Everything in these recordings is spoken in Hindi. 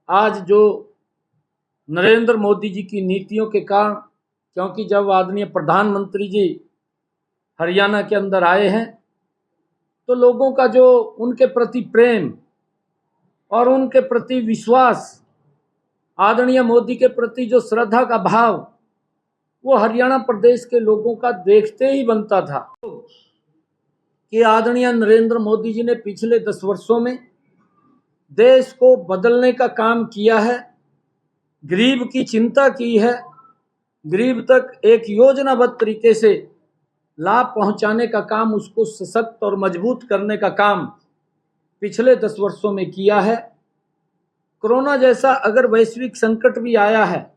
आज जो नरेंद्र मोदी जी की नीतियों के कारण, क्योंकि जब आदरणीय प्रधानमंत्री जी हरियाणा के अंदर आए हैं तो लोगों का जो उनके प्रति प्रेम और उनके प्रति विश्वास, आदरणीय मोदी के प्रति जो श्रद्धा का भाव, वो हरियाणा प्रदेश के लोगों का देखते ही बनता था कि आदरणीय नरेंद्र मोदी जी ने पिछले 10 वर्षों में देश को बदलने का काम किया है, गरीब की चिंता की है, गरीब तक एक योजनाबद्ध तरीके से लाभ पहुंचाने का काम, उसको सशक्त और मजबूत करने का काम पिछले 10 वर्षों में किया है। कोरोना जैसा अगर वैश्विक संकट भी आया है,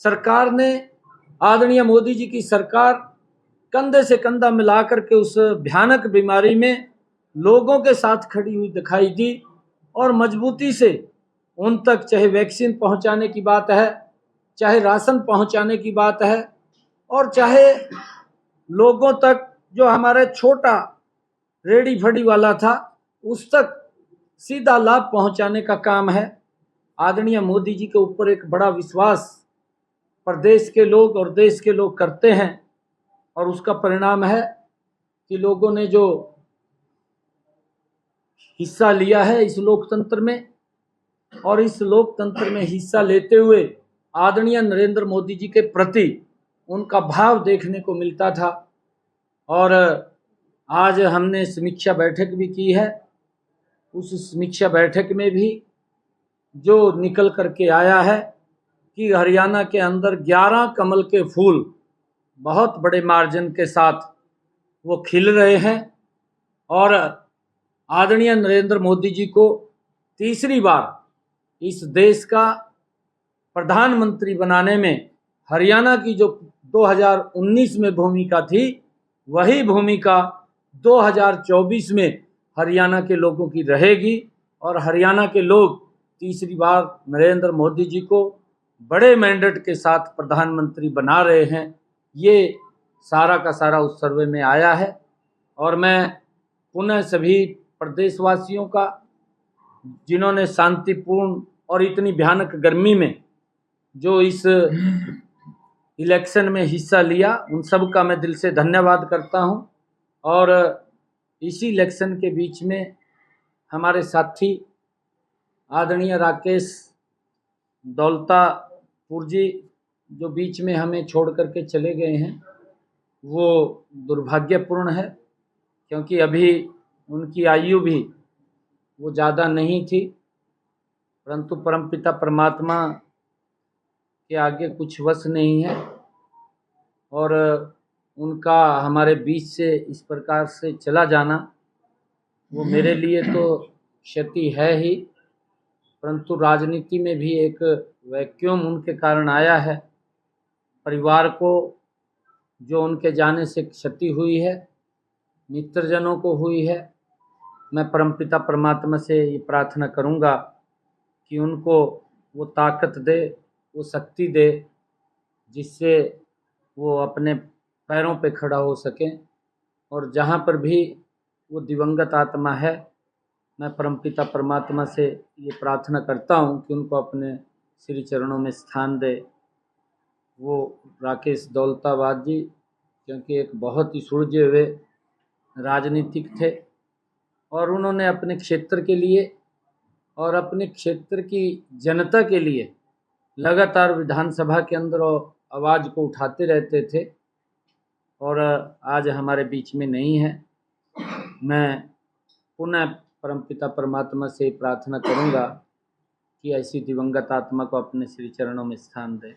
सरकार ने, आदरणीय मोदी जी की सरकार कंधे से कंधा मिलाकर के उस भयानक बीमारी में लोगों के साथ खड़ी हुई दिखाई दी और मजबूती से उन तक, चाहे वैक्सीन पहुंचाने की बात है, चाहे राशन पहुंचाने की बात है, और चाहे लोगों तक जो हमारे छोटा रेडी फड़ी वाला था उस तक सीधा लाभ पहुंचाने का काम है। आदरणीय मोदी जी के ऊपर एक बड़ा विश्वास प्रदेश के लोग और देश के लोग करते हैं और उसका परिणाम है कि लोगों ने जो हिस्सा लिया है इस लोकतंत्र में, और इस लोकतंत्र में हिस्सा लेते हुए आदरणीय नरेंद्र मोदी जी के प्रति उनका भाव देखने को मिलता था। और आज हमने समीक्षा बैठक भी की है। उस समीक्षा बैठक में भी जो निकल करके आया है कि हरियाणा के अंदर 11 कमल के फूल बहुत बड़े मार्जिन के साथ वो खिल रहे हैं और आदरणीय नरेंद्र मोदी जी को तीसरी बार इस देश का प्रधानमंत्री बनाने में हरियाणा की जो 2019 में भूमिका थी, वही भूमिका 2024 में हरियाणा के लोगों की रहेगी और हरियाणा के लोग तीसरी बार नरेंद्र मोदी जी को बड़े मैंडेट के साथ प्रधानमंत्री बना रहे हैं। ये सारा का सारा उस सर्वे में आया है और मैं पुनः सभी प्रदेशवासियों का, जिन्होंने शांतिपूर्ण और इतनी भयानक गर्मी में जो इस इलेक्शन में हिस्सा लिया, उन सब का मैं दिल से धन्यवाद करता हूं। और इसी इलेक्शन के बीच में हमारे साथी आदरणीय राकेश दौलतापुर जी जो बीच में हमें छोड़ करके चले गए हैं, वो दुर्भाग्यपूर्ण है, क्योंकि अभी उनकी आयु भी वो ज़्यादा नहीं थी, परंतु परमपिता परमात्मा के आगे कुछ वश नहीं है और उनका हमारे बीच से इस प्रकार से चला जाना वो मेरे लिए तो क्षति है ही, परंतु राजनीति में भी एक वैक्यूम उनके कारण आया है। परिवार को जो उनके जाने से क्षति हुई है, मित्रजनों को हुई है, मैं परमपिता परमात्मा से ये प्रार्थना करूँगा कि उनको वो ताकत दे, वो शक्ति दे, जिससे वो अपने पैरों पे खड़ा हो सकें। और जहाँ पर भी वो दिवंगत आत्मा है, मैं परमपिता परमात्मा से ये प्रार्थना करता हूँ कि उनको अपने श्री चरणों में स्थान दे। वो राकेश दौलताबाद जी, क्योंकि एक बहुत ही सुलझे हुए राजनीतिक थे और उन्होंने अपने क्षेत्र के लिए और अपने क्षेत्र की जनता के लिए लगातार विधानसभा के अंदर आवाज़ को उठाते रहते थे और आज हमारे बीच में नहीं है। मैं पुनः परमपिता परमात्मा से प्रार्थना करूंगा कि ऐसी दिवंगत आत्मा को अपने श्री चरणों में स्थान दे।